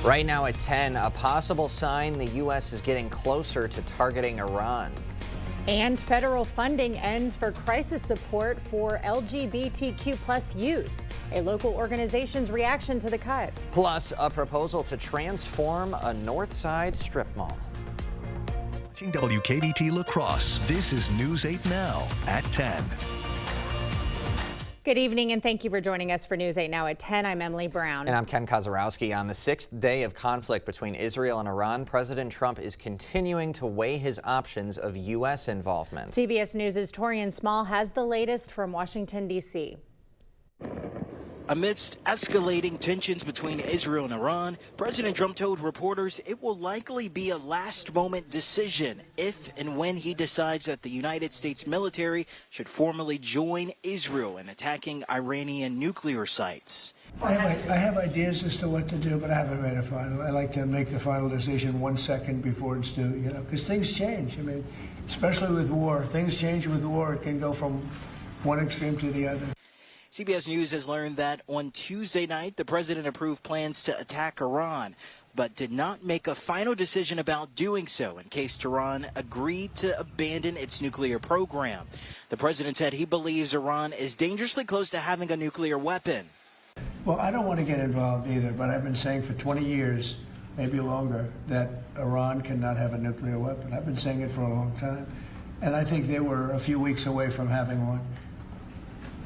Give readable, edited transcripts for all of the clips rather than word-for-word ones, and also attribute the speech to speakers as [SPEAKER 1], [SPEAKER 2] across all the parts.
[SPEAKER 1] Right now at 10, a possible sign the U.S. is getting closer to targeting Iran.
[SPEAKER 2] And federal funding ends for crisis support for LGBTQ plus youth. A local organization's reaction to the cuts.
[SPEAKER 1] Plus, a proposal to transform a North Side strip mall.
[SPEAKER 3] Watching WKBT La Crosse, this is News 8 Now at 10.
[SPEAKER 2] Good evening, and thank you for joining us for News 8 Now at 10. I'm Emily Brown.
[SPEAKER 1] And I'm Ken Kozarowski. On the sixth day of conflict between Israel and Iran, President Trump is continuing to weigh his options of U.S. involvement.
[SPEAKER 2] CBS News' Torian Small has the latest from Washington, D.C.
[SPEAKER 4] Amidst escalating tensions between Israel and Iran, President Trump told reporters it will likely be a last-moment decision if and when he decides that the United States military should formally join Israel in attacking Iranian nuclear sites.
[SPEAKER 5] I have ideas as to what to do, but I haven't made a final. I like to make the final decision 1 second before it's due, because things change. I mean, especially with war. Things change with war. It can go from one extreme to the other.
[SPEAKER 4] CBS News has learned that on Tuesday night, the president approved plans to attack Iran, but did not make a final decision about doing so in case Tehran agreed to abandon its nuclear program. The president said he believes Iran is dangerously close to having a nuclear weapon.
[SPEAKER 5] Well, I don't want to get involved either, but I've been saying for 20 years, maybe longer, that Iran cannot have a nuclear weapon. I've been saying it for a long time, and I think they were a few weeks away from having one.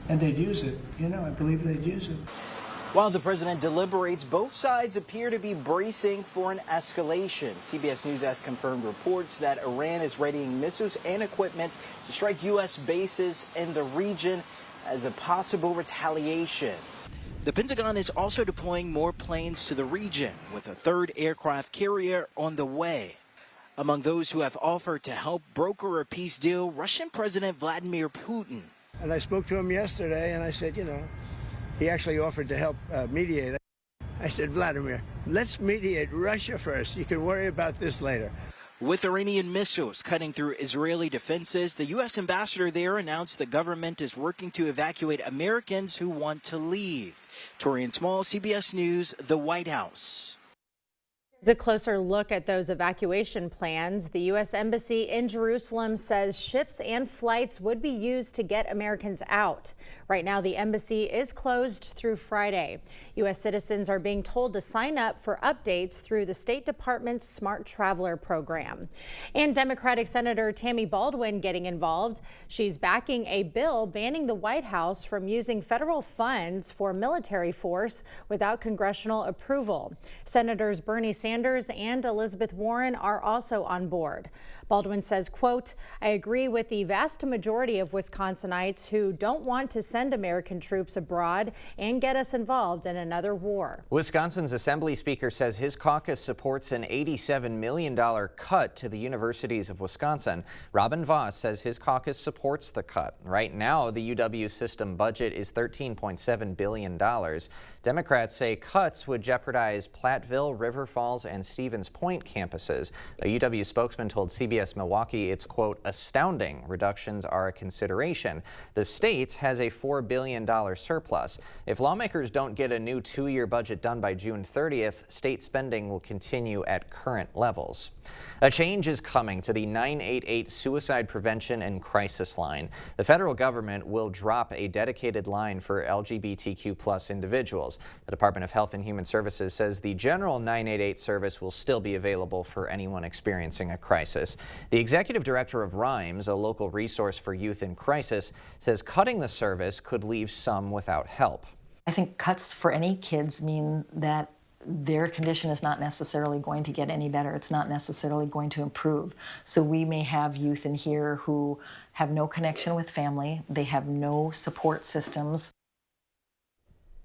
[SPEAKER 5] And they'd use it. I believe they'd use it.
[SPEAKER 4] While the president deliberates, both sides appear to be bracing for an escalation. CBS News has confirmed reports that Iran is readying missiles and equipment to strike U.S. bases in the region as a possible retaliation. The Pentagon is also deploying more planes to the region, with a third aircraft carrier on the way. Among those who have offered to help broker a peace deal, Russian President Vladimir Putin.
[SPEAKER 5] And I spoke to him yesterday, and I said, he actually offered to help mediate. I said, Vladimir, let's mediate Russia first. You can worry about this later.
[SPEAKER 4] With Iranian missiles cutting through Israeli defenses, the U.S. ambassador there announced the government is working to evacuate Americans who want to leave. Torian Small, CBS News, the White House.
[SPEAKER 2] Here's a closer look at those evacuation plans. The U.S. Embassy in Jerusalem says ships and flights would be used to get Americans out. Right now, the embassy is closed through Friday. U.S. citizens are being told to sign up for updates through the State Department's Smart Traveler program. And Democratic Senator Tammy Baldwin getting involved. She's backing a bill banning the White House from using federal funds for military force without congressional approval. Senators Bernie Sanders and Elizabeth Warren are also on board. Baldwin says, quote, I agree with the vast majority of Wisconsinites who don't want to send American troops abroad and get us involved in another war.
[SPEAKER 1] Wisconsin's Assembly Speaker says his caucus supports an $87 million cut to the universities of Wisconsin. Robin Voss says his caucus supports the cut. Right now, the UW system budget is $13.7 billion. Democrats say cuts would jeopardize Platteville, River Falls, and Stevens Point campuses. A UW spokesman told CBS Milwaukee it's, quote, astounding reductions are a consideration. The state has a $4 billion surplus. If lawmakers don't get a new 2-year budget done by June 30th, state spending will continue at current levels. A change is coming to the 988 Suicide Prevention and Crisis Line. The federal government will drop a dedicated line for LGBTQ plus individuals. The Department of Health and Human Services says the general 988 service will still be available for anyone experiencing a crisis. The executive director of RIMES, a local resource for youth in crisis, says cutting the service could leave some without help.
[SPEAKER 6] I think cuts for any kids mean that their condition is not necessarily going to get any better. It's not necessarily going to improve. So we may have youth in here who have no connection with family. They have no support systems.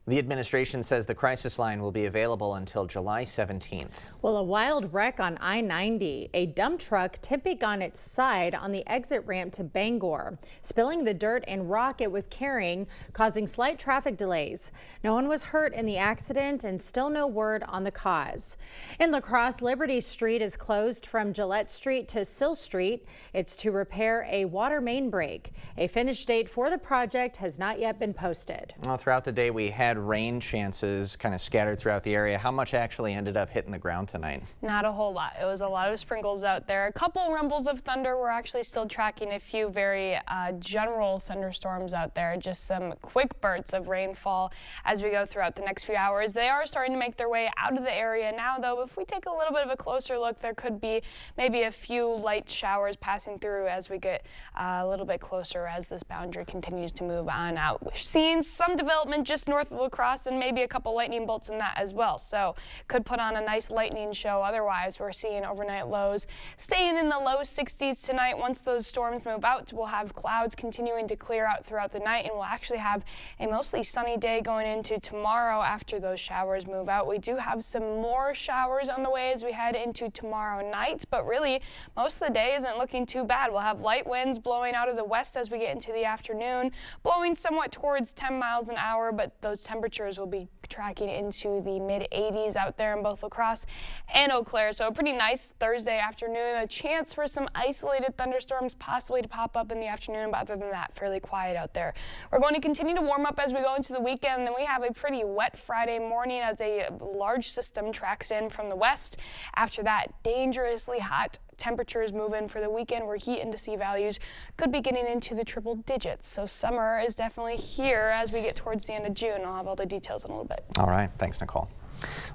[SPEAKER 1] The administration says the crisis line will be available until July 17th.
[SPEAKER 2] Well, a wild wreck on I-90. A dump truck tipping on its side on the exit ramp to Bangor, spilling the dirt and rock it was carrying, causing slight traffic delays. No one was hurt in the accident and still no word on the cause. In La Crosse, Liberty Street is closed from Gillette Street to Sill Street. It's to repair a water main break. A finish date for the project has not yet been posted.
[SPEAKER 1] Well, throughout the day, we had had rain chances kind of scattered throughout the area. How much actually ended up hitting the ground tonight?
[SPEAKER 7] Not a whole lot. It was a lot of sprinkles out there. A couple rumbles of thunder. We're actually still tracking a few very general thunderstorms out there. Just some quick bursts of rainfall as we go throughout the next few hours. They are starting to make their way out of the area now, though. If we take a little bit of a closer look, there could be maybe a few light showers passing through as we get a little bit closer as this boundary continues to move on out. We're seeing some development just north of La Crosse and maybe a couple lightning bolts in that as well. So could put on a nice lightning show. Otherwise, we're seeing overnight lows staying in the low 60s tonight. Once those storms move out, we'll have clouds continuing to clear out throughout the night, and we'll actually have a mostly sunny day going into tomorrow after those showers move out. We do have some more showers on the way as we head into tomorrow night, but really most of the day isn't looking too bad. We'll have light winds blowing out of the west as we get into the afternoon, blowing somewhat towards 10 miles an hour, but those temperatures will be tracking into the mid 80s out there in both La Crosse and Eau Claire. So a pretty nice Thursday afternoon. A chance for some isolated thunderstorms possibly to pop up in the afternoon, but other than that, fairly quiet out there. We're going to continue to warm up as we go into the weekend, and then we have a pretty wet Friday morning as a large system tracks in from the west. After that, dangerously hot temperatures move in for the weekend, where heat indice values could be getting into the triple digits. So summer is definitely here as we get towards the end of June. I'll have all the details in a little bit.
[SPEAKER 1] All right. Thanks, Nicole.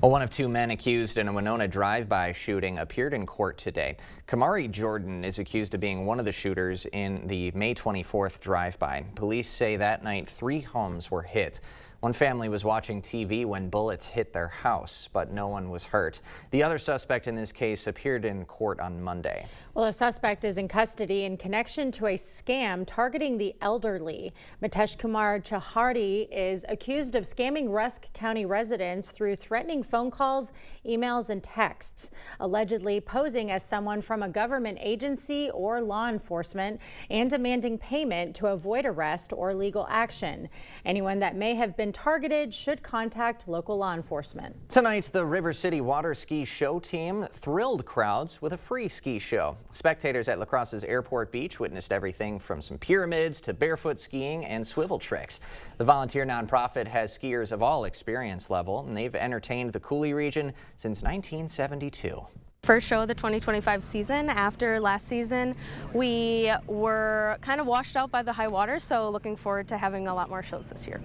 [SPEAKER 1] Well, one of two men accused in a Winona drive-by shooting appeared in court today. Kamari Jordan is accused of being one of the shooters in the May 24th drive-by. Police say that night 3 homes were hit. One family was watching TV when bullets hit their house, but no one was hurt. The other suspect in this case appeared in court on Monday.
[SPEAKER 2] Well, a suspect is in custody in connection to a scam targeting the elderly. Mitesh Kumar Chahardi is accused of scamming Rusk County residents through threatening phone calls, emails, and texts, allegedly posing as someone from a government agency or law enforcement and demanding payment to avoid arrest or legal action. Anyone that may have been targeted should contact local law enforcement.
[SPEAKER 1] Tonight, the River City Water Ski Show team thrilled crowds with a free ski show. Spectators at La Crosse's Airport Beach witnessed everything from some pyramids to barefoot skiing and swivel tricks. The volunteer nonprofit has skiers of all experience level, and they've entertained the Coulee region since 1972.
[SPEAKER 8] First show of the 2025 season. After last season, we were kind of washed out by the high water, so looking forward to having a lot more shows this year.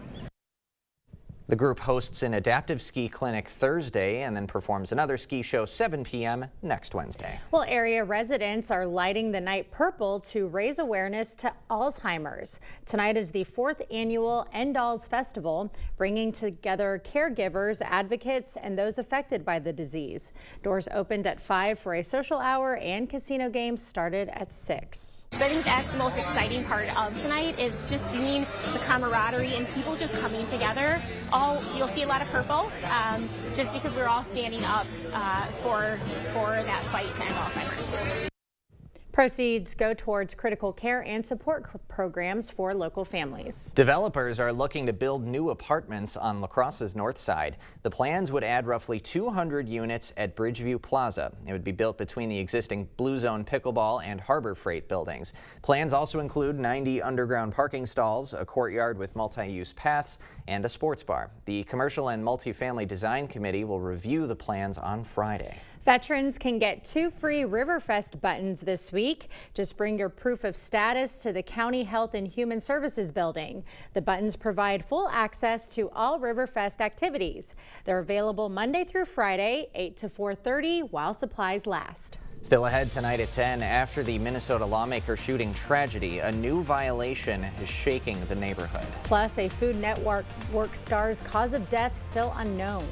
[SPEAKER 1] The group hosts an adaptive ski clinic Thursday and then performs another ski show 7 p.m. next Wednesday.
[SPEAKER 2] Well, area residents are lighting the night purple to raise awareness to Alzheimer's. Tonight is the 4th annual End Alz Festival, bringing together caregivers, advocates, and those affected by the disease. Doors opened at 5 for a social hour, and casino games started at 6.
[SPEAKER 9] So I think that's the most exciting part of tonight, is just seeing the camaraderie and people just coming together. You'll see a lot of purple, just because we're all standing up for that fight to end Alzheimer's.
[SPEAKER 2] Proceeds go towards critical care and support programs for local families.
[SPEAKER 1] Developers are looking to build new apartments on La Crosse's north side. The plans would add roughly 200 units at Bridgeview Plaza. It would be built between the existing Blue Zone Pickleball and Harbor Freight buildings. Plans also include 90 underground parking stalls, a courtyard with multi-use paths, and a sports bar. The Commercial and Multifamily Design Committee will review the plans on Friday.
[SPEAKER 2] Veterans can get 2 free Riverfest buttons this week. Just bring your proof of status to the County Health and Human Services building. The buttons provide full access to all Riverfest activities. They're available Monday through Friday, 8 to 4:30, while supplies last.
[SPEAKER 1] Still ahead tonight at 10, after the Minnesota lawmaker shooting tragedy, a new violation is shaking the neighborhood.
[SPEAKER 2] Plus, a Food Network star's cause of death still unknown.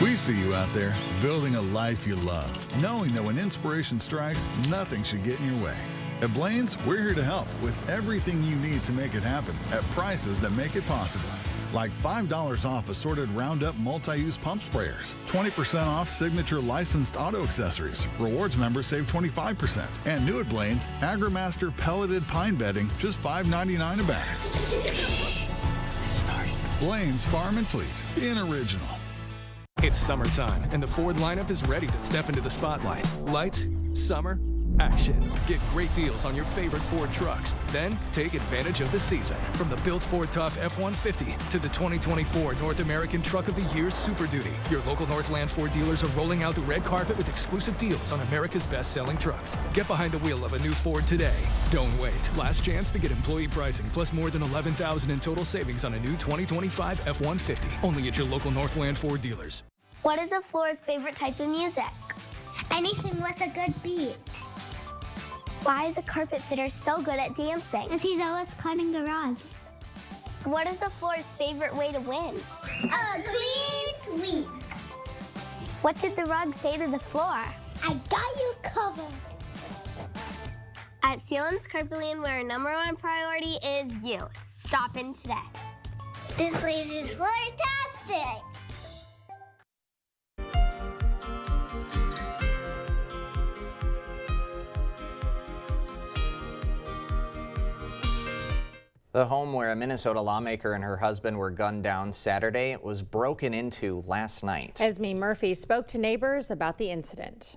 [SPEAKER 10] We see you out there building a life you love, knowing that when inspiration strikes, nothing should get in your way. At Blaine's, we're here to help with everything you need to make it happen at prices that make it possible. Like $5 off assorted Roundup multi-use pump sprayers, 20% off signature licensed auto accessories. Rewards members save 25%. And new at Blaine's, AgriMaster pelleted pine bedding, just $5.99 a bag. Blaine's Farm and Fleet, in original.
[SPEAKER 11] It's summertime, and the Ford lineup is ready to step into the spotlight. Lights, summer, Action. Get great deals on your favorite Ford trucks. Then take advantage of the season. From the built Ford Tough F-150 to the 2024 North American Truck of the Year Super Duty, your local Northland Ford dealers are rolling out the red carpet with exclusive deals on America's best-selling trucks. Get behind the wheel of a new Ford today. Don't wait. Last chance to get employee pricing plus more than $11,000 in total savings on a new 2025 F-150. Only at your local Northland Ford dealers.
[SPEAKER 12] What is LaFleur's favorite type of music? Anything with a good beat. Why is a carpet fitter so good at dancing? Because he's always cutting the rug. What is LaFleur's favorite way to win? A clean sweep. What did the rug say to the floor? I got you covered. At Sealands Carpeting, where our #1 priority is you. Stop in today. This lady is fantastic.
[SPEAKER 1] The home where a Minnesota lawmaker and her husband were gunned down Saturday was broken into last night.
[SPEAKER 2] Esme Murphy spoke to neighbors about the incident.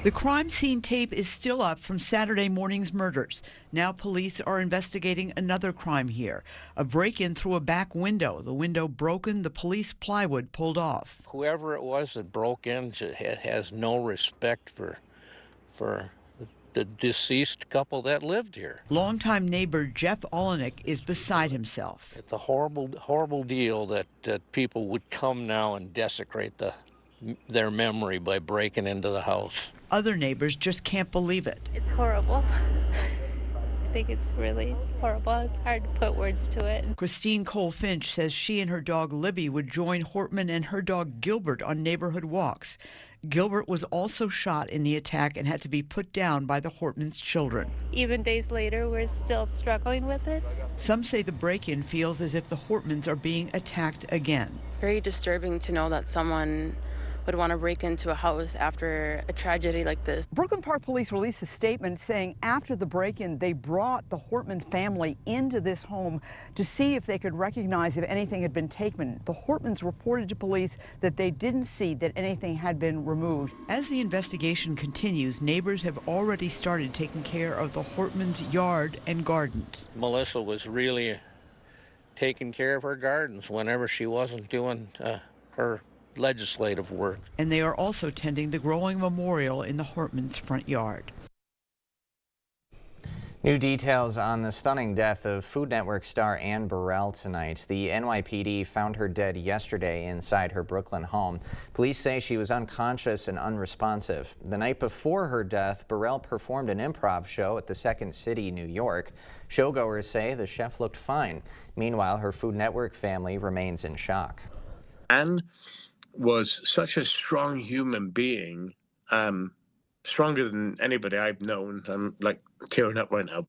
[SPEAKER 13] The crime scene tape is still up from Saturday morning's murders. Now police are investigating another crime here, a break-in through a back window. The window broken, the police plywood pulled off.
[SPEAKER 14] Whoever it was that broke in has no respect for the deceased couple that lived here.
[SPEAKER 13] Longtime neighbor Jeff Olenek is beside himself.
[SPEAKER 14] It's a horrible, horrible deal that people would come now and desecrate their memory by breaking into the house.
[SPEAKER 13] Other neighbors just can't believe it.
[SPEAKER 15] It's horrible. I think it's really horrible. It's hard to put words to it.
[SPEAKER 13] Christine Cole Finch says she and her dog Libby would join Hortman and her dog Gilbert on neighborhood walks. Gilbert was also shot in the attack and had to be put down by the Hortman's children.
[SPEAKER 15] Even days later, we're still struggling with it.
[SPEAKER 13] Some say the break-in feels as if the Hortmans are being attacked again.
[SPEAKER 16] Very disturbing to know that someone would want to break into a house after a tragedy like this.
[SPEAKER 17] Brooklyn Park Police released a statement saying after the break-in, they brought the Hortman family into this home to see if they could recognize if anything had been taken. The Hortmans reported to police that they didn't see that anything had been removed.
[SPEAKER 13] As the investigation continues, neighbors have already started taking care of the Hortmans' yard and gardens.
[SPEAKER 14] Melissa was really taking care of her gardens whenever she wasn't doing her legislative work.
[SPEAKER 13] And they are also tending the growing memorial in the Hortmans' front yard.
[SPEAKER 1] New details on the stunning death of Food Network star Anne Burrell tonight. The NYPD found her dead yesterday inside her Brooklyn home. Police say she was unconscious and unresponsive. The night before her death, Burrell performed an improv show at the Second City, New York. Showgoers say the chef looked fine. Meanwhile, her Food Network family remains in shock.
[SPEAKER 18] Anne was such a strong human being, stronger than anybody I've known. I'm like tearing up right now.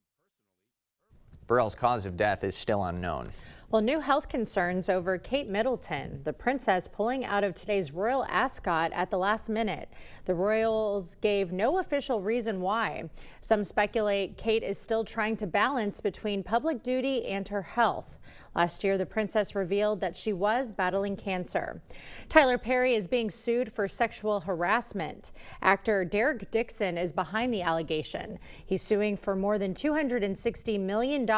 [SPEAKER 1] Burrell's cause of death is still unknown.
[SPEAKER 2] Well, new health concerns over Kate Middleton, the princess pulling out of today's royal ascot at the last minute. The royals gave no official reason why. Some speculate Kate is still trying to balance between public duty and her health. Last year, the princess revealed that she was battling cancer. Tyler Perry is being sued for sexual harassment. Actor Derek Dixon is behind the allegation. He's suing for more than $260 million.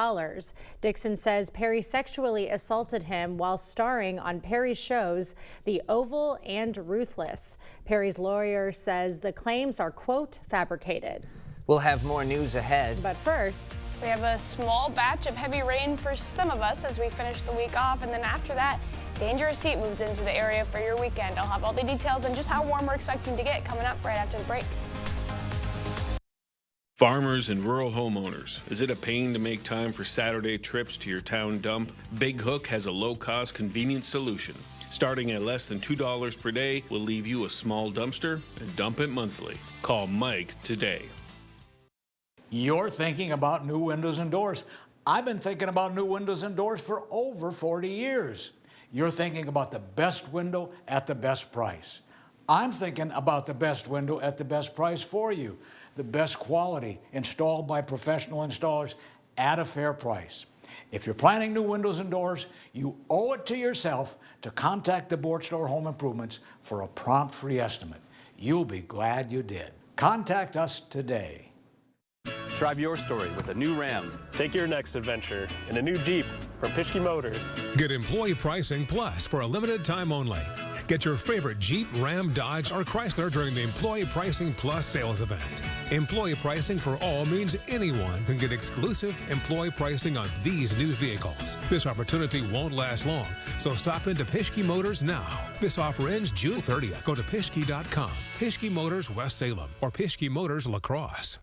[SPEAKER 2] Dixon says Perry sexually assaulted him while starring on Perry's shows The Oval and Ruthless. Perry's lawyer says the claims are, quote, fabricated.
[SPEAKER 1] We'll have more news ahead.
[SPEAKER 2] But first,
[SPEAKER 7] we have a small batch of heavy rain for some of us as we finish the week off, and then after that, dangerous heat moves into the area for your weekend. I'll have all the details on just how warm we're expecting to get coming up right after the break.
[SPEAKER 19] Farmers and rural homeowners, is it a pain to make time for Saturday trips to your town dump? Big Hook has a low-cost, convenient solution. Starting at less than $2 per day, we'll leave you a small dumpster and dump it monthly. Call Mike today.
[SPEAKER 20] You're thinking about new windows and doors. I've been thinking about new windows and doors for over 40 years. You're thinking about the best window at the best price. I'm thinking about the best window at the best price for you. The best quality, installed by professional installers at a fair price. If you're planning new windows and doors, you owe it to yourself to contact the Board Store Home Improvements for a prompt free estimate. You'll be glad you did. Contact us today.
[SPEAKER 21] Drive your story with a new Ram.
[SPEAKER 22] Take your next adventure in a new Jeep from Pischke Motors.
[SPEAKER 23] Get employee pricing plus for a limited time only. Get your favorite Jeep, Ram, Dodge, or Chrysler during the Employee Pricing Plus sales event. Employee pricing for all means anyone can get exclusive employee pricing on these new vehicles. This opportunity won't last long, so stop into Pischke Motors now. This offer ends June 30th. Go to Pischke.com, Pischke Motors West Salem, or Pischke Motors La Crosse.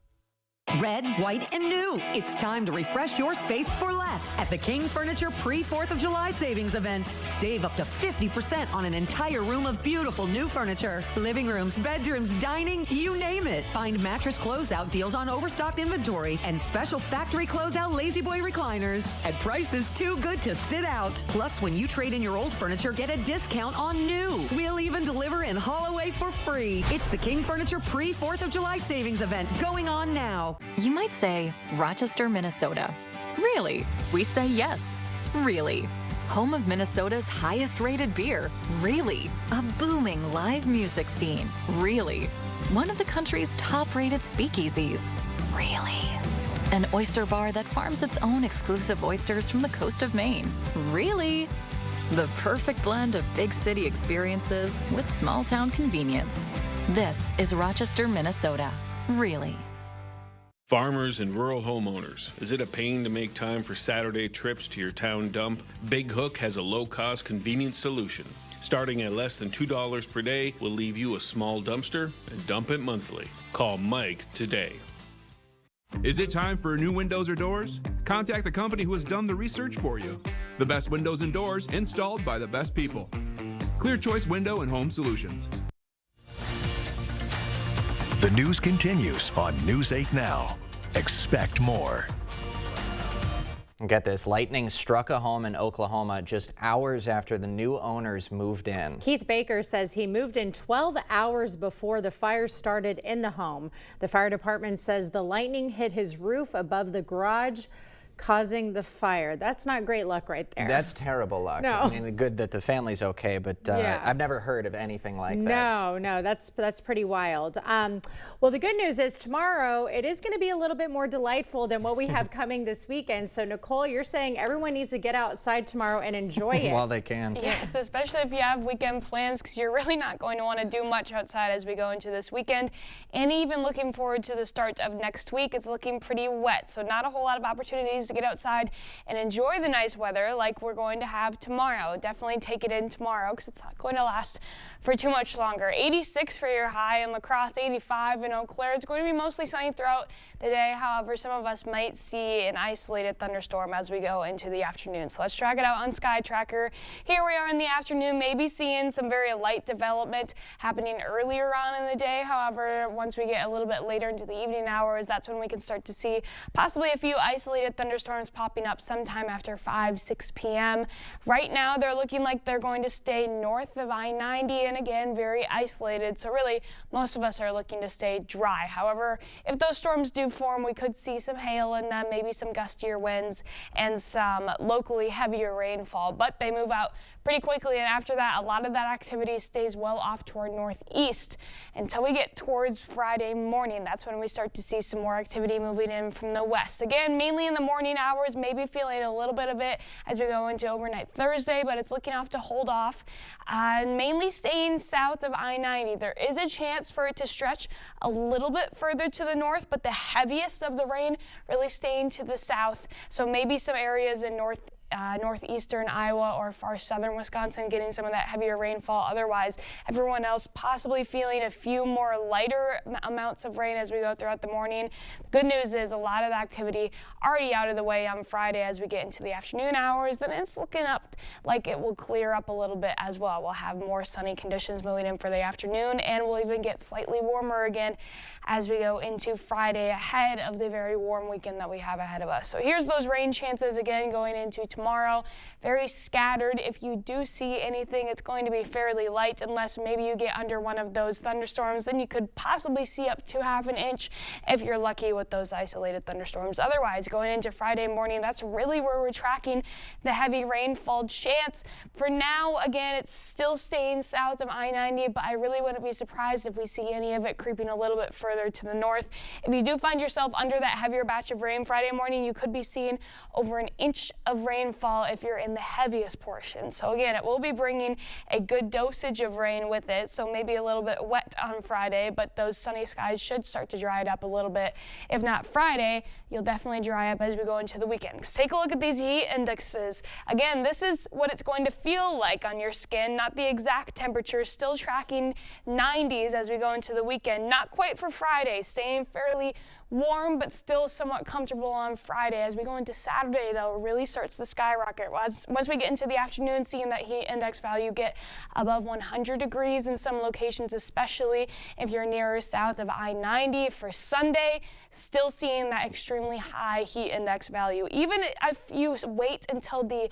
[SPEAKER 24] Red, white, and new. It's time to refresh your space for less at the King Furniture pre-4th of July savings event. Save up to 50% on an entire room of beautiful new furniture. Living rooms, bedrooms, dining, you name it. Find mattress closeout deals on overstocked inventory and special factory closeout Lazy Boy recliners at prices too good to sit out. Plus, when you trade in your old furniture, get a discount on new. We'll even deliver and haul away for free. It's the King Furniture pre-4th of July savings event going on now.
[SPEAKER 25] You might say, Rochester, Minnesota. Really? We say yes. Really? Home of Minnesota's highest rated beer. Really? A booming live music scene. Really? One of the country's top rated speakeasies. Really? An oyster bar that farms its own exclusive oysters from the coast of Maine. Really? The perfect blend of big city experiences with small town convenience. This is Rochester, Minnesota. Really?
[SPEAKER 19] Farmers and rural homeowners, is it a pain to make time for Saturday trips to your town dump? Big Hook has a low-cost, convenient solution. Starting at less than $2 per day, will leave you a small dumpster and dump it monthly. Call Mike today.
[SPEAKER 26] Is it time for new windows or doors? Contact the company who has done the research for you. The best windows and doors installed by the best people. Clear Choice Window and Home Solutions.
[SPEAKER 3] The news continues on News 8 Now. Expect more.
[SPEAKER 1] Get this, lightning struck a home in Oklahoma just hours after the new owners moved in.
[SPEAKER 2] Keith Baker says he moved in 12 hours before the fire started in the home. The fire department says the lightning hit his roof above the garage, causing the fire. That's not great luck right there.
[SPEAKER 1] That's terrible luck.
[SPEAKER 2] No.
[SPEAKER 1] I mean, good that the family's okay, but
[SPEAKER 2] Yeah.
[SPEAKER 1] I've never heard of anything like that.
[SPEAKER 2] No, that's pretty wild. Well, the good news is tomorrow it is going to be a little bit more delightful than what we have coming this weekend. So, Nicole, you're saying everyone needs to get outside tomorrow and enjoy it.
[SPEAKER 1] While they can.
[SPEAKER 7] Yes, especially if you have weekend plans, because you're really not going to want to do much outside as we go into this weekend. And even looking forward to the start of next week, it's looking pretty wet. So not a whole lot of opportunities to get outside and enjoy the nice weather like we're going to have tomorrow. Definitely take it in tomorrow because it's not going to last for too much longer. 86 for your high in La Crosse, 85 in Eau Claire. It's going to be mostly sunny throughout the day. However, some of us might see an isolated thunderstorm as we go into the afternoon. So let's track it out on Sky Tracker. Here we are in the afternoon, maybe seeing some very light development happening earlier on in the day. However, once we get a little bit later into the evening hours, that's when we can start to see possibly a few isolated thunderstorms popping up sometime after 5-6 p.m. Right now, they're looking like they're going to stay north of I-90 and again, very isolated. So really, most of us are looking to stay dry. However, if those storms do form, we could see some hail in them, maybe some gustier winds and some locally heavier rainfall, but they move out pretty quickly. And after that, a lot of that activity stays well off toward northeast until we get towards Friday morning. That's when we start to see some more activity moving in from the west. Again, mainly in the morning hours, maybe feeling a little bit of it as we go into overnight Thursday, but it's looking off to hold off. Mainly staying south of I-90. There is a chance for it to stretch a little bit further to the north, but the heaviest of the rain really staying to the south. So maybe some areas in northeastern Iowa or far southern Wisconsin getting some of that heavier rainfall. Otherwise, everyone else possibly feeling a few more lighter amounts of rain as we go throughout the morning. The good news is a lot of the activity already out of the way on Friday as we get into the afternoon hours. Then it's looking up like it will clear up a little bit as well. We'll have more sunny conditions moving in for the afternoon, and we'll even get slightly warmer again as we go into Friday ahead of the very warm weekend that we have ahead of us. So here's those rain chances again going into tomorrow. tomorrow. Very scattered. If you do see anything, it's going to be fairly light unless maybe you get under one of those thunderstorms. Then you could possibly see up to ½ an inch if you're lucky with those isolated thunderstorms. Otherwise, going into Friday morning, that's really where we're tracking the heavy rainfall chance. For now, again, it's still staying south of I-90, but I really wouldn't be surprised if we see any of it creeping a little bit further to the north. If you do find yourself under that heavier batch of rain Friday morning, you could be seeing over an inch of rainfall if you're in the heaviest portion. So again, it will be bringing a good dosage of rain with it, so maybe a little bit wet on Friday, but those sunny skies should start to dry it up a little bit. If not Friday, you'll definitely dry up as we go into the weekend. Let's take a look at these heat indexes. Again, this is what it's going to feel like on your skin, not the exact temperature. Still tracking 90s as we go into the weekend. Not quite for Friday, staying fairly warm, but still somewhat comfortable on Friday. As we go into Saturday, though, it really starts to skyrocket. Once we get into the afternoon, seeing that heat index value get above 100 degrees in some locations, especially if you're nearer south of I-90. For Sunday, still seeing that extremely high heat index value. Even if you wait until the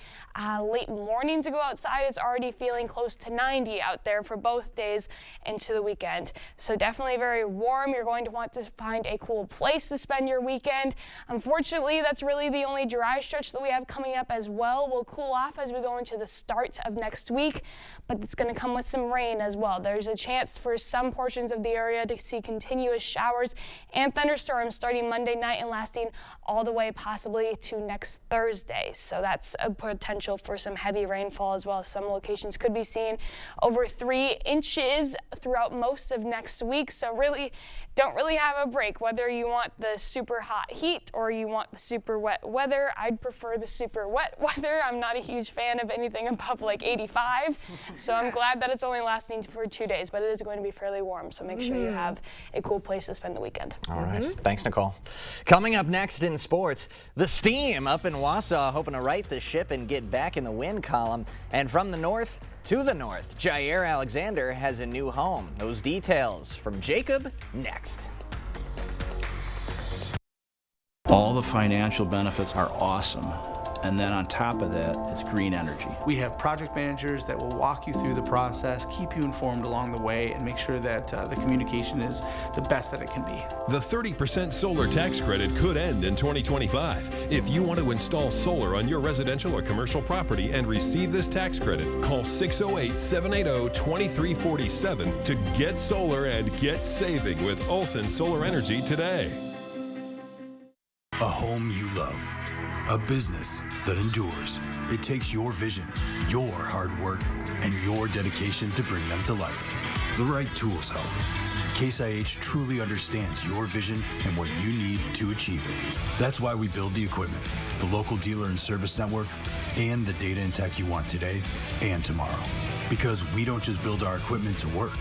[SPEAKER 7] late morning to go outside, it's already feeling close to 90 out there for both days into the weekend. So definitely very warm. You're going to want to find a cool place to spend your weekend. Unfortunately, that's really the only dry stretch that we have coming up as well. We'll cool off as we go into the start of next week, but it's going to come with some rain as well. There's a chance for some portions of the area to see continuous showers and thunderstorms starting Monday night and lasting all the way possibly to next Thursday. So that's a potential for some heavy rainfall as well. Some locations could be seeing over 3 inches throughout most of next week. So really don't really have a break, whether you want the super hot heat or you want the super wet weather. I'd prefer the super wet weather. I'm not a huge fan of anything above like 85. So I'm glad that it's only lasting for 2 days, but it is going to be fairly warm. So make sure you have a cool place to spend the weekend.
[SPEAKER 1] All right. Thanks, Nicole. Coming up next in sports, the Steam up in Wausau hoping to right the ship and get back in the win column. And from the north to the north, Jair Alexander has a new home. Those details from Jacob next.
[SPEAKER 4] All the financial benefits are awesome. And then on top of that, it's green energy.
[SPEAKER 5] We have project managers that will walk you through the process, keep you informed along the way, and make sure that the communication is the best that it can be.
[SPEAKER 6] The 30% solar tax credit could end in 2025. If you want to install solar on your residential or commercial property and receive this tax credit, call 608-780-2347 to get solar and get saving with Olson Solar Energy today.
[SPEAKER 8] A home you love. A business that endures. It takes your vision, your hard work, and your dedication to bring them to life. The right tools help. Case IH truly understands your vision and what you need to achieve it. That's why we build the equipment, the local dealer and service network, and the data and tech you want today and tomorrow. Because we don't just build our equipment to work.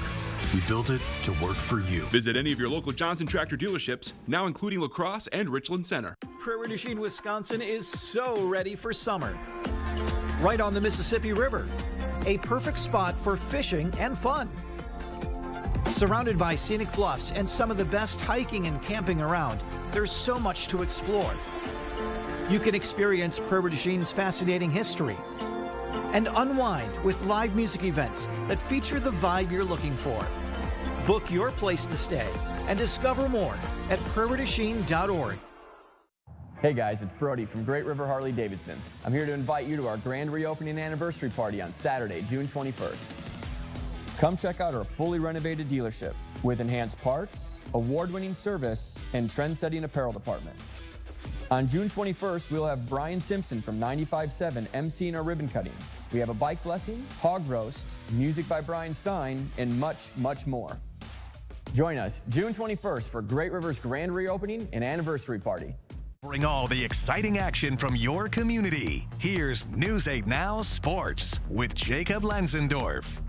[SPEAKER 8] We built it to work for you.
[SPEAKER 26] Visit any of your local Johnson Tractor dealerships, now including La Crosse and Richland Center.
[SPEAKER 9] Prairie du Chien, Wisconsin is so ready for summer. Right on the Mississippi River, a perfect spot for fishing and fun. Surrounded by scenic bluffs and some of the best hiking and camping around, there's so much to explore. You can experience Prairie du Chien's fascinating history and unwind with live music events that feature the vibe you're looking for. Book your place to stay and discover more at prairieduchien.org.
[SPEAKER 10] Hey guys, it's Brody from Great River Harley Davidson. I'm here to invite you to our grand reopening anniversary party on Saturday, June 21st. Come check out our fully renovated dealership with enhanced parts, award-winning service, and trend-setting apparel department. On June 21st, we'll have Brian Simpson from 95.7 emceeing our ribbon cutting. We have a bike blessing, hog roast, music by Brian Stein, and much, much more. Join us June 21st for Great River's grand reopening and anniversary party.
[SPEAKER 3] Bring all the exciting action from your community. Here's News 8 Now Sports with Jacob Lenzendorf.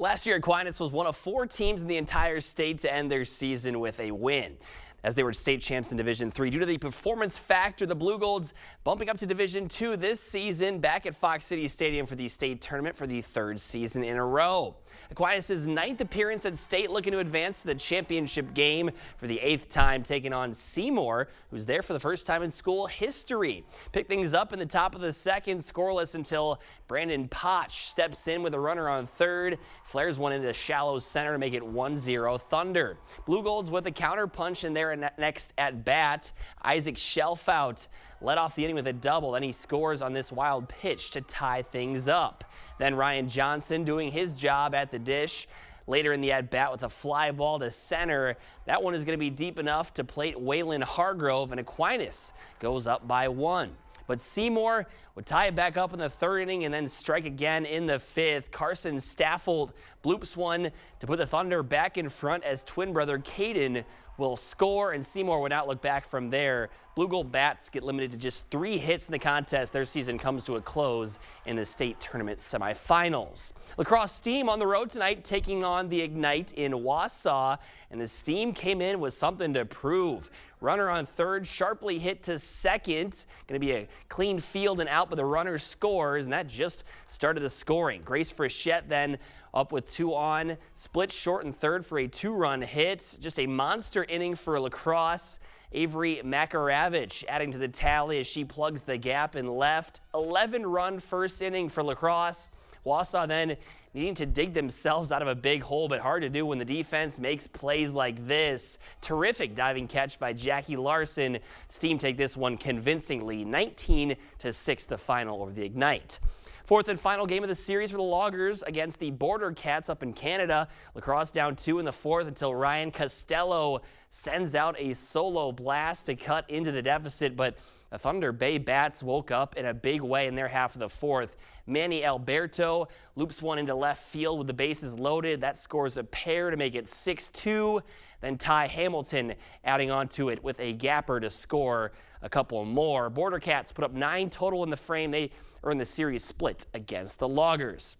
[SPEAKER 27] Last year, Aquinas was one of 4 teams in the entire state to end their season with a win.
[SPEAKER 11] as they were state champs in Division III. Due to the performance factor, the Blue Golds bumping up to Division II this season, back at Fox City Stadium for the state tournament for the 3rd season in a row. Aquinas' 9th appearance at state, looking to advance to the championship game for the 8th time, taking on Seymour, who's there for the first time in school history. Pick things up in the top of the 2nd, scoreless until Brandon Potch steps in with a runner on 3rd. Flares one into shallow center to make it 1-0 Thunder. Blue Golds with a counter punch in their next at bat. Isaac Shelfout led off the inning with a double. Then he scores on this wild pitch to tie things up. Then Ryan Johnson doing his job at the dish. Later in the at-bat with a fly ball to center. That one is going to be deep enough to plate Waylon Hargrove, and Aquinas goes up by 1. But Seymour would tie it back up in the 3rd inning and then strike again in the 5th. Carson Staffold bloops one to put the Thunder back in front as twin brother Caden will score, and Seymour would not look back from there. Blue Gold Bats get limited to just 3 hits in the contest. Their season comes to a close in the state tournament semifinals. Lacrosse Steam on the road tonight, taking on the Ignite in Wausau, and the Steam came in with something to prove. Runner on 3rd, sharply hit to 2nd. Going to be a clean field and out, but the runner scores, and that just started the scoring. Grace Frechette then up with 2 on, split short and 3rd for a 2-run hit. Just a monster inning for Lacrosse. Avery Makaravich adding to the tally as she plugs the gap in left. 11-run first inning for Lacrosse. Wausau then needing to dig themselves out of a big hole, but hard to do when the defense makes plays like this. Terrific diving catch by Jackie Larson. Steam take this one convincingly, 19-6 the final over the Ignite. 4th and final game of the series for the Loggers against the Border Cats up in Canada. Lacrosse down 2 in the 4th until Ryan Costello sends out a solo blast to cut into the deficit, but the Thunder Bay Bats woke up in a big way in their half of the 4th. Manny Alberto loops one into left field with the bases loaded. That scores a pair to make it 6-2. Then Ty Hamilton adding on to it with a gapper to score a couple more. Border Cats put up 9 total in the frame. They earned the series split against the Loggers.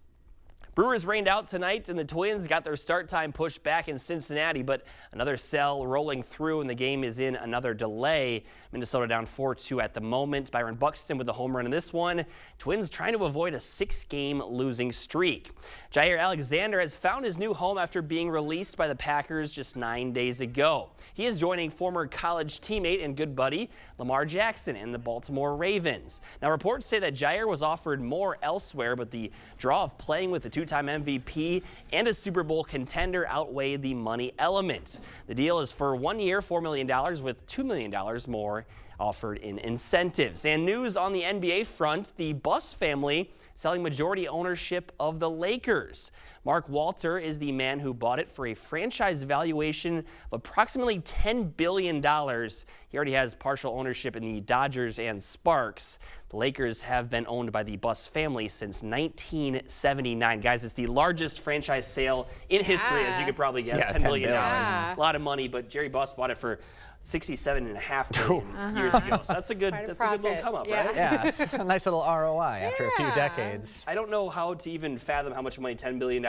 [SPEAKER 11] Brewers rained out tonight, and the Twins got their start time pushed back in Cincinnati, but another cell rolling through, and the game is in another delay. Minnesota down 4-2 at the moment. Byron Buxton with the home run in this one. Twins trying to avoid a 6-game losing streak. Jair Alexander has found his new home after being released by the Packers just 9 days ago. He is joining former college teammate and good buddy Lamar Jackson in the Baltimore Ravens. Now, reports say that Jair was offered more elsewhere, but the draw of playing with the two-time MVP and a Super Bowl contender outweighed the money element. The deal is for 1 year, $4 million, with $2 million more offered in incentives. And news on the NBA front, the Buss family selling majority ownership of the Lakers. Mark Walter is the man who bought it for a franchise valuation of approximately $10 billion. He already has partial ownership in the Dodgers and Sparks. The Lakers have been owned by the Buss family since 1979. Guys, it's the largest franchise sale in history, as you could probably guess. $10 billion. A lot of money, but Jerry Buss bought it for $67.5 million years ago. So that's a good little come up, right?
[SPEAKER 1] Yeah, it's a nice little ROI after a few decades.
[SPEAKER 11] I don't know how to even fathom how much money $10 billion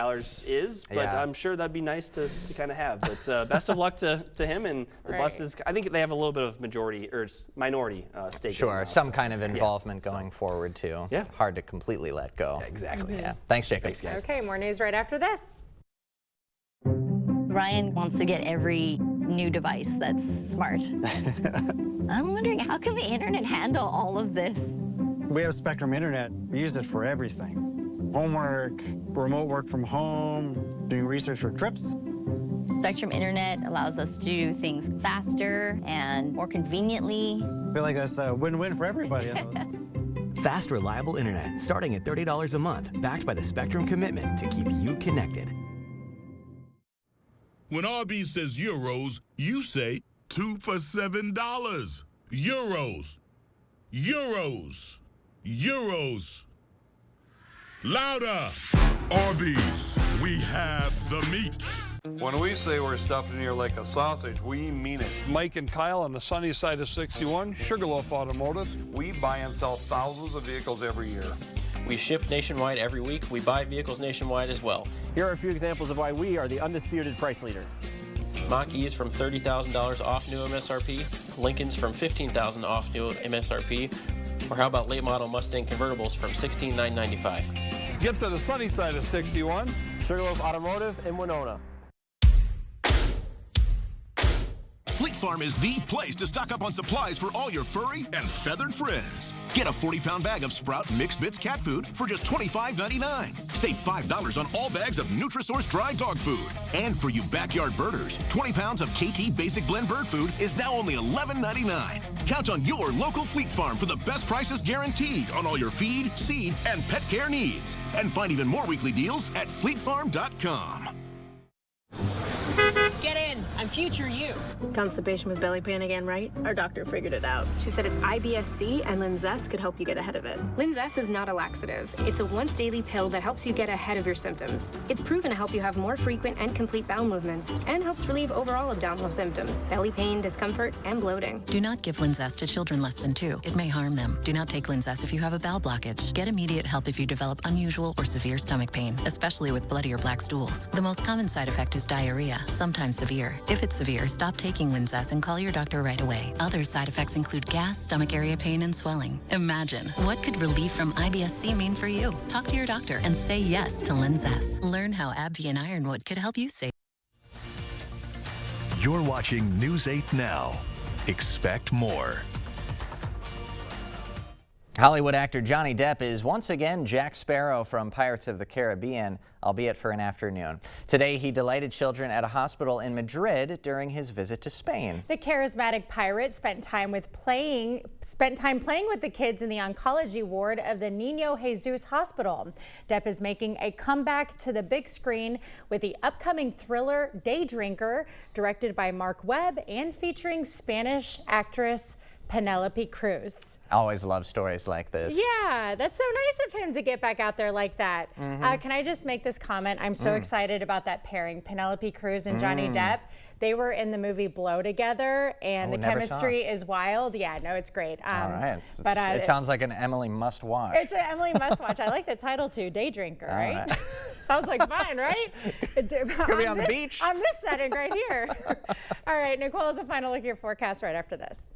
[SPEAKER 11] is, but I'm sure that'd be nice to kind of have. But best of luck to him and the Busses. I think they have a little bit of majority or minority stake.
[SPEAKER 1] Sure, some kind of involvement going forward too.
[SPEAKER 11] Yeah.
[SPEAKER 1] Hard to completely let go.
[SPEAKER 11] Yeah, exactly.
[SPEAKER 1] Yeah. Thanks, Jacob.
[SPEAKER 11] Thanks, guys.
[SPEAKER 2] Okay, more news right after this.
[SPEAKER 12] Ryan wants to get every new device that's smart. I'm wondering, how can the internet handle all of this?
[SPEAKER 14] We have Spectrum Internet. We use it for everything. Homework, remote work from home, doing research for trips.
[SPEAKER 12] Spectrum Internet allows us to do things faster and more conveniently.
[SPEAKER 14] I feel like that's a win-win for everybody.
[SPEAKER 15] Fast, reliable internet starting at $30 a month, backed by the Spectrum commitment to keep you connected.
[SPEAKER 16] When Arby's says euros, you say 2 for $7. Euros. Euros. Euros. Louder. Arby's, we have the meat.
[SPEAKER 17] When we say we're stuffed in here like a sausage, we mean it.
[SPEAKER 27] Mike and Kyle on the sunny side of 61, Sugarloaf Automotive.
[SPEAKER 17] We buy and sell thousands of vehicles every year.
[SPEAKER 28] We ship nationwide every week. We buy vehicles nationwide as well.
[SPEAKER 22] Here are a few examples of why we are the undisputed price leader.
[SPEAKER 28] Mach-E's from $30,000 off new MSRP, Lincolns from $15,000 off new MSRP, or how about late model Mustang convertibles from $16,995.
[SPEAKER 27] Get to the sunny side of 61.
[SPEAKER 22] Sugarloaf Automotive in Winona.
[SPEAKER 13] Fleet Farm is the place to stock up on supplies for all your furry and feathered friends. Get a 40-pound bag of Sprout Mixed Bits cat food for just $25.99. Save $5 on all bags of Nutrisource dry dog food. And for you backyard birders, 20 pounds of KT Basic Blend bird food is now only $11.99. Count on your local Fleet Farm for the best prices guaranteed on all your feed, seed, and pet care needs. And find even more weekly deals at fleetfarm.com.
[SPEAKER 18] Get in. I'm future you.
[SPEAKER 19] Constipation with belly pain again, right? Our doctor figured it out. She said it's IBS-C and Linzess could help you get ahead of it.
[SPEAKER 20] Linzess is not a laxative. It's a once-daily pill that helps you get ahead of your symptoms. It's proven to help you have more frequent and complete bowel movements and helps relieve overall abdominal symptoms, belly pain, discomfort, and bloating.
[SPEAKER 21] Do not give Linzess to children less than 2. It may harm them. Do not take Linzess if you have a bowel blockage. Get immediate help if you develop unusual or severe stomach pain, especially with bloody or black stools. The most common side effect is diarrhea, sometimes severe. If it's severe, stop taking Linzess and call your doctor right away. Other side effects include gas, stomach area pain, and swelling. Imagine, what could relief from IBS-C mean for you? Talk to your doctor and say yes to Linzess. Learn how AbbVie and Ironwood could help you save.
[SPEAKER 3] You're watching News 8 Now. Expect more.
[SPEAKER 1] Hollywood actor Johnny Depp is once again Jack Sparrow from Pirates of the Caribbean, albeit for an afternoon. Today, he delighted children at a hospital in Madrid during his visit to Spain.
[SPEAKER 2] The charismatic pirate spent time playing with the kids in the oncology ward of the Niño Jesus Hospital. Depp is making a comeback to the big screen with the upcoming thriller Day Drinker, directed by Mark Webb and featuring Spanish actress Penelope Cruz.
[SPEAKER 1] Always love stories like this.
[SPEAKER 2] Yeah, that's so nice of him to get back out there like that. Can I just make this comment? I'm so excited about that pairing, Penelope Cruz and Johnny Depp. They were in the movie Blow together, and the chemistry is wild. Yeah, no, it's great.
[SPEAKER 1] All right.
[SPEAKER 2] But
[SPEAKER 1] it sounds like an Emily must watch.
[SPEAKER 2] It's an Emily must watch. I like the title too, Day Drinker, right? Sounds like fun, right?
[SPEAKER 1] Could be on the beach.
[SPEAKER 2] On this setting right here. All right, Nicole has a final look at your forecast right after this.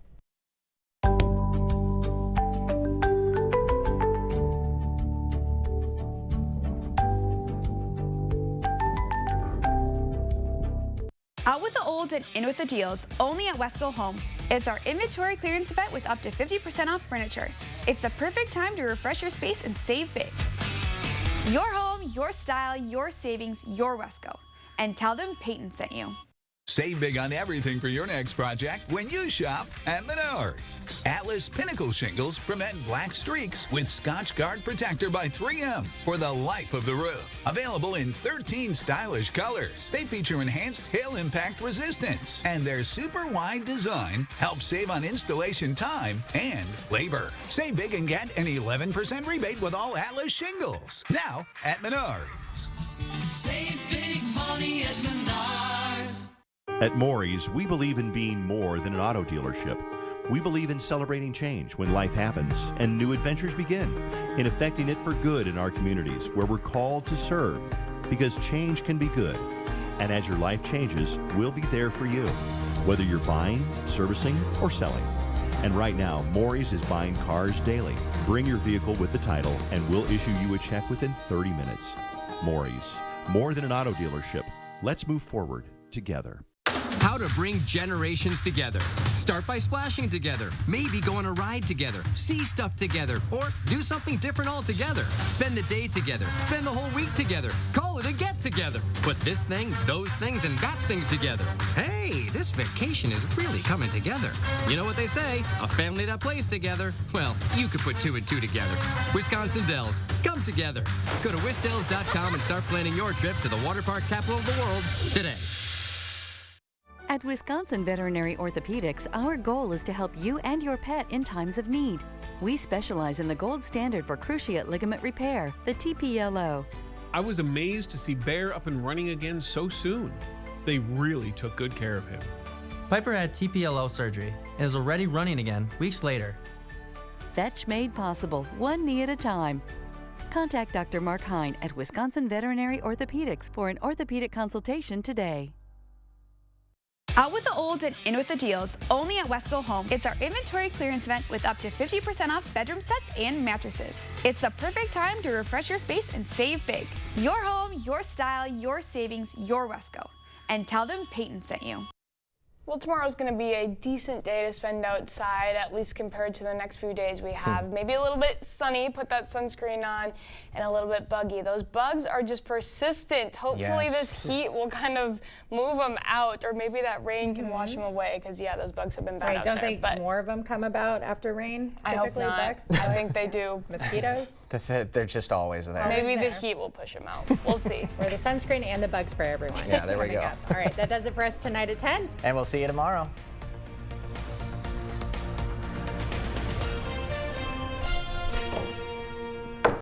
[SPEAKER 23] Out with the old and in with the deals, only at Wesco Home. It's our inventory clearance event with up to 50% off furniture. It's the perfect time to refresh your space and save big. Your home, your style, your savings, your Wesco. And tell them Peyton sent you.
[SPEAKER 24] Save big on everything for your next project when you shop at Menards. Atlas Pinnacle shingles prevent black streaks with Scotch Guard Protector by 3M for the life of the roof. Available in 13 stylish colors. They feature enhanced hail impact resistance, and their super wide design helps save on installation time and labor. Save big and get an 11% rebate with all Atlas shingles. Now at Menards.
[SPEAKER 25] Save big money at Menards.
[SPEAKER 29] At Maury's, we believe in being more than an auto dealership. We believe in celebrating change when life happens and new adventures begin, in affecting it for good in our communities where we're called to serve, because change can be good. And as your life changes, we'll be there for you, whether you're buying, servicing, or selling. And right now, Maury's is buying cars daily. Bring your vehicle with the title and we'll issue you a check within 30 minutes. Maury's, more than an auto dealership. Let's move forward together.
[SPEAKER 30] How to bring generations together. Start by splashing together. Maybe go on a ride together. See stuff together. Or do something different altogether. Spend the day together. Spend the whole week together. Call it a get together. Put this thing, those things, and that thing together. Hey, this vacation is really coming together. You know what they say, a family that plays together. Well, you could put 2 and 2 together. Wisconsin Dells, come together. Go to wisdells.com and start planning your trip to the water park capital of the world today.
[SPEAKER 31] At Wisconsin Veterinary Orthopedics, our goal is to help you and your pet in times of need. We specialize in the gold standard for cruciate ligament repair, the TPLO.
[SPEAKER 26] I was amazed to see Bear up and running again so soon. They really took good care of him.
[SPEAKER 32] Piper had TPLO surgery and is already running again weeks later.
[SPEAKER 31] Fetch made possible, one knee at a time. Contact Dr. Mark Hine at Wisconsin Veterinary Orthopedics for an orthopedic consultation today.
[SPEAKER 23] Out with the old and in with the deals, only at Wesco Home. It's our inventory clearance event with up to 50% off bedroom sets and mattresses. It's the perfect time to refresh your space and save big. Your home, your style, your savings, your Wesco. And tell them Peyton sent you.
[SPEAKER 4] Well, tomorrow's going to be a decent day to spend outside, at least compared to the next few days we have. Maybe a little bit sunny, put that sunscreen on, and a little bit buggy. Those bugs are just persistent. Hopefully this heat will kind of move them out, or maybe that rain can wash them away, because, yeah, those bugs have been bad out
[SPEAKER 2] Don't
[SPEAKER 4] there.
[SPEAKER 2] think more of them come about after rain?
[SPEAKER 4] I hope not.
[SPEAKER 2] Bugs?
[SPEAKER 4] I think they do.
[SPEAKER 2] Mosquitoes?
[SPEAKER 1] They're just always there.
[SPEAKER 4] Maybe the heat will push them out. We'll see.
[SPEAKER 2] Wear the sunscreen and the bug spray, everyone.
[SPEAKER 1] Yeah, there we go.
[SPEAKER 2] All right, that does it for us tonight at 10.
[SPEAKER 1] And we'll see you tomorrow.